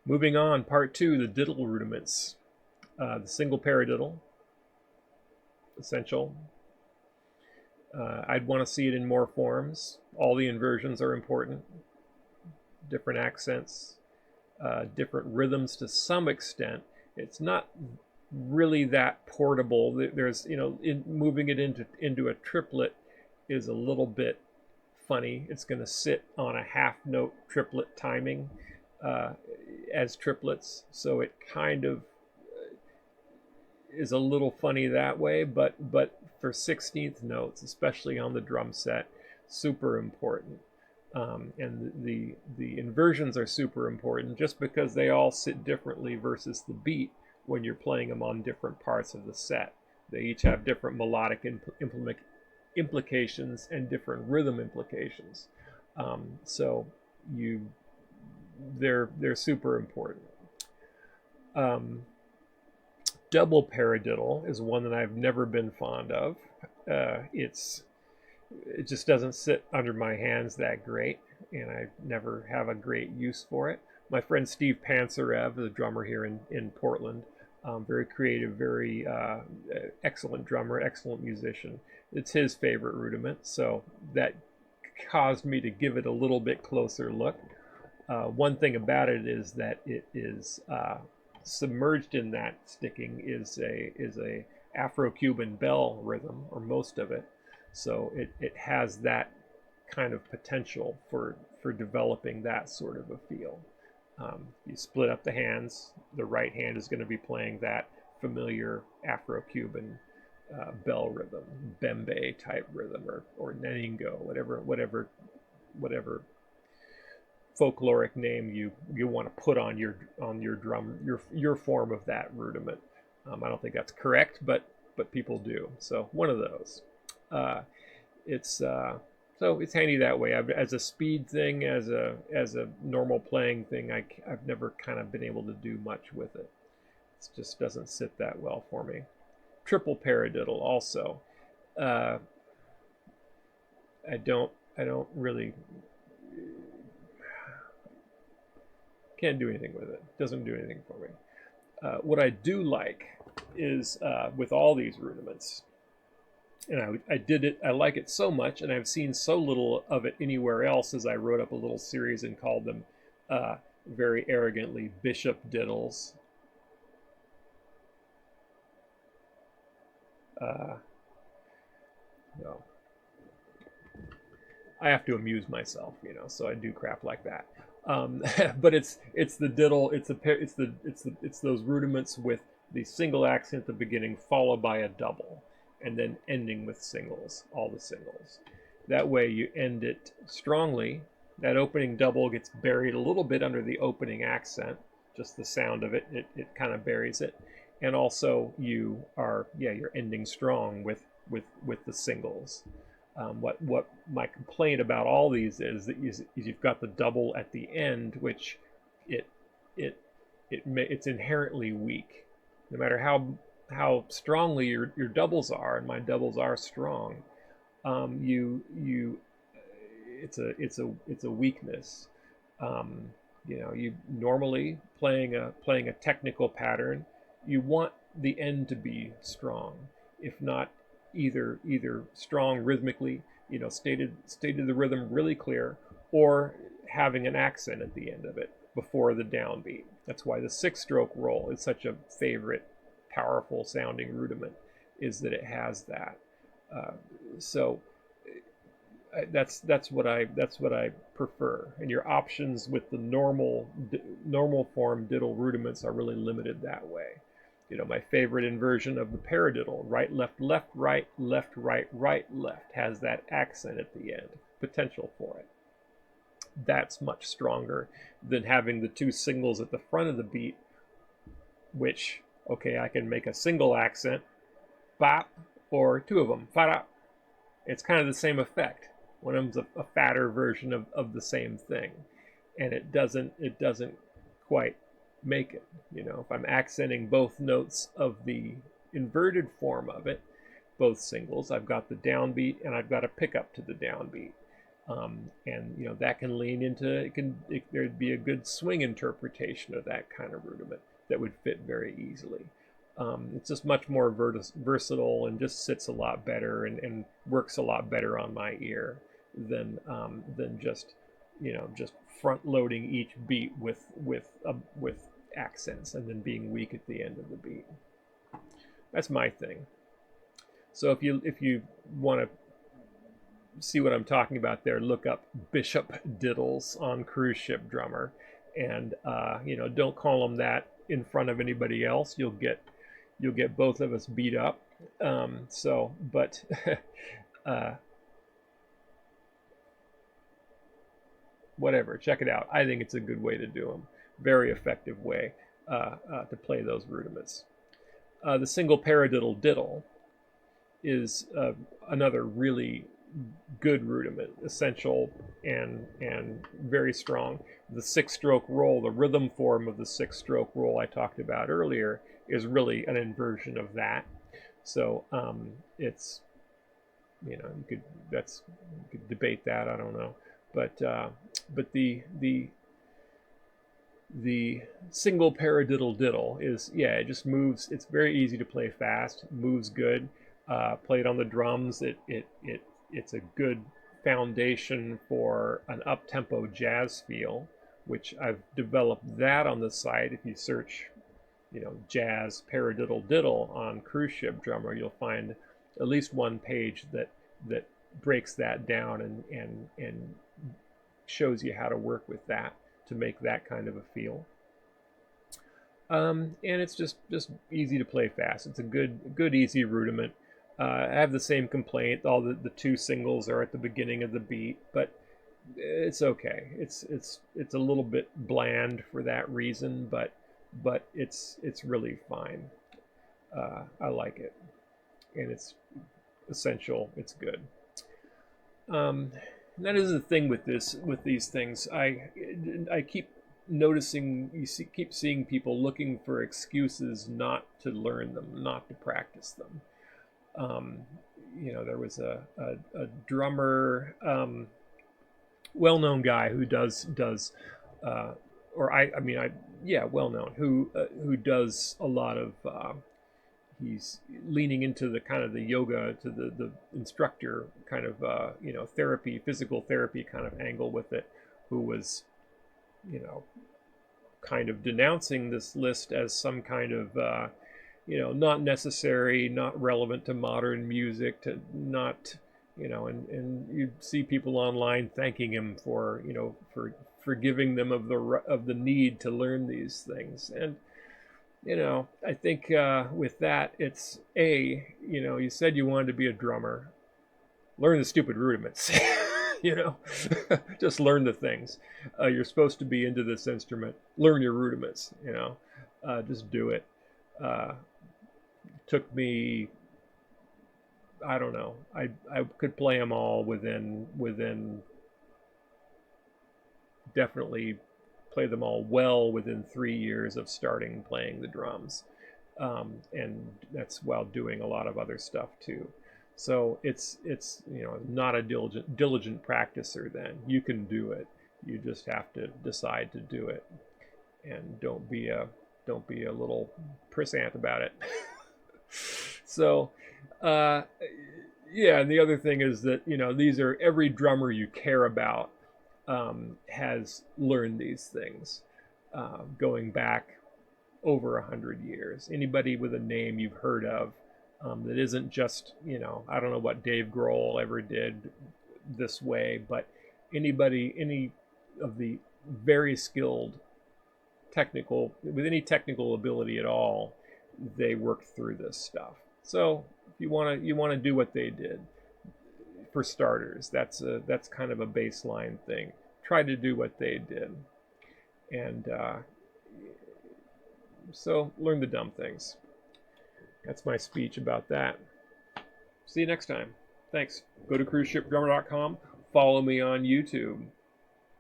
Moving on, part two, the diddle rudiments. The single paradiddle, essential. I'd want to see it in more forms. All the inversions are important. Different accents, different rhythms to some extent. It's not really that portable. There's, moving it into a triplet is a little bit funny. It's going to sit on a half note triplet timing as triplets, so it kind of is a little funny that way, but for 16th notes, especially on the drum set, super important. And the inversions are super important just because they all sit differently versus the beat when you're playing them on different parts of the set. They each have different melodic implications and different rhythm implications. So they're super important. Double paradiddle is one that I've never been fond of. It just doesn't sit under my hands that great, and I never have a great use for it. My friend Steve Pantserev, the drummer here in Portland, very creative, very excellent drummer, excellent musician. It's his favorite rudiment, so that caused me to give it a little bit closer look. One thing about it is that it is submerged in that sticking is a Afro-Cuban bell rhythm, or most of it. So it has that kind of potential for developing that sort of a feel. You split up the hands. The right hand is going to be playing that familiar Afro-Cuban bell rhythm, bembe type rhythm, or neningo, whatever folkloric name you want to put on your drum, your form of that rudiment. I don't think that's correct, but people do. So one of those. So it's handy that way. As a speed thing, as a normal playing thing, I've never kind of been able to do much with it. It just doesn't sit that well for me. Triple paradiddle also. I don't really, can't do anything with it. Doesn't do anything for me. What I do like is with all these rudiments, and I like it so much, and I've seen so little of it anywhere else, as I wrote up a little series and called them very arrogantly bishop diddles. No, I have to amuse myself, so I do crap like that. But it's the diddle. It's those rudiments with the single accent at the beginning, followed by a double, and then ending with singles, all the singles. That way you end it strongly. That opening double gets buried a little bit under the opening accent, just the sound of it kind of buries it. And also you're ending strong with the singles. What my complaint about all these is that you've got the double at the end, which it's inherently weak. No matter how strongly your doubles are, and my doubles are strong, it's a weakness. You normally playing a technical pattern, you want the end to be strong, if not either strong rhythmically, stated the rhythm really clear, or having an accent at the end of it before the downbeat. That's why the 6-stroke roll is such a favorite, powerful sounding rudiment, is that it has that. So that's what I prefer. And your options with the normal form diddle rudiments are really limited that way. My favorite inversion of the paradiddle, right, left, left, right, left, right, right, left, has that accent at the end, potential for it. That's much stronger than having the two singles at the front of the beat, which, okay, I can make a single accent, bop, or two of them, fa-da. It's kind of the same effect. One of them's a fatter version of the same thing, and it doesn't quite make it. If I'm accenting both notes of the inverted form of it, both singles, I've got the downbeat and I've got a pickup to the downbeat. And that can lean into there'd be a good swing interpretation of that kind of rudiment that would fit very easily. It's just much more versatile and just sits a lot better and works a lot better on my ear than just just front loading each beat with accents and then being weak at the end of the beat. That's my thing. So if you want to see what I'm talking about there, look up Bishop Diddles on Cruise Ship Drummer, and don't call them that in front of anybody else. You'll get both of us beat up. But whatever, check it out. I think it's a good way to do them. Very effective way to play those rudiments. The single paradiddle-diddle is another really good rudiment, essential and very strong. The 6-stroke roll, the rhythm form of the 6-stroke roll I talked about earlier, is really an inversion of that. So it's you could debate that, I don't know, but the single paradiddle-diddle is, it just moves. It's very easy to play fast, moves good. Played on the drums, it's a good foundation for an up-tempo jazz feel, which I've developed that on the site. If you search, jazz paradiddle-diddle on Cruise Ship Drummer, you'll find at least one page that breaks that down and shows you how to work with that to make that kind of a feel. And it's just easy to play fast. It's a good easy rudiment. I have the same complaint. All the 2 singles are at the beginning of the beat, but it's okay. It's a little bit bland for that reason, but it's really fine. I like it, and it's essential. It's good. That is the thing with these things. I keep noticing, keep seeing people looking for excuses not to learn them, not to practice them. There was a drummer, well-known guy who does well-known, who does a lot of, he's leaning into the kind of the yoga, to the instructor kind of, therapy, physical therapy kind of angle with it, who was, kind of denouncing this list as some kind of, not necessary, not relevant to modern music, to not, and you see people online thanking him for, for giving them of the need to learn these things. And, I think with that, it's you said you wanted to be a drummer, learn the stupid rudiments. Just learn the things. You're supposed to be into this instrument, learn your rudiments. Just do it. Took me, I don't know, I could play them all within definitely play them all well within 3 years of starting playing the drums, and that's while doing a lot of other stuff too. So it's not a diligent practicer. Then you can do it. You just have to decide to do it, and don't be a little prissant about it. So, and the other thing is that, these are, every drummer you care about has learned these things, going back over 100 years. Anybody with a name you've heard of, that isn't just, I don't know what Dave Grohl ever did this way, but any of the very skilled with any technical ability at all, they worked through this stuff. So if you want to do what they did, for starters, that's kind of a baseline thing. Try to do what they did, and so learn the dumb things. That's my speech about that. See you next time. Thanks. Go to cruiseshipdrummer.com. Follow me on YouTube.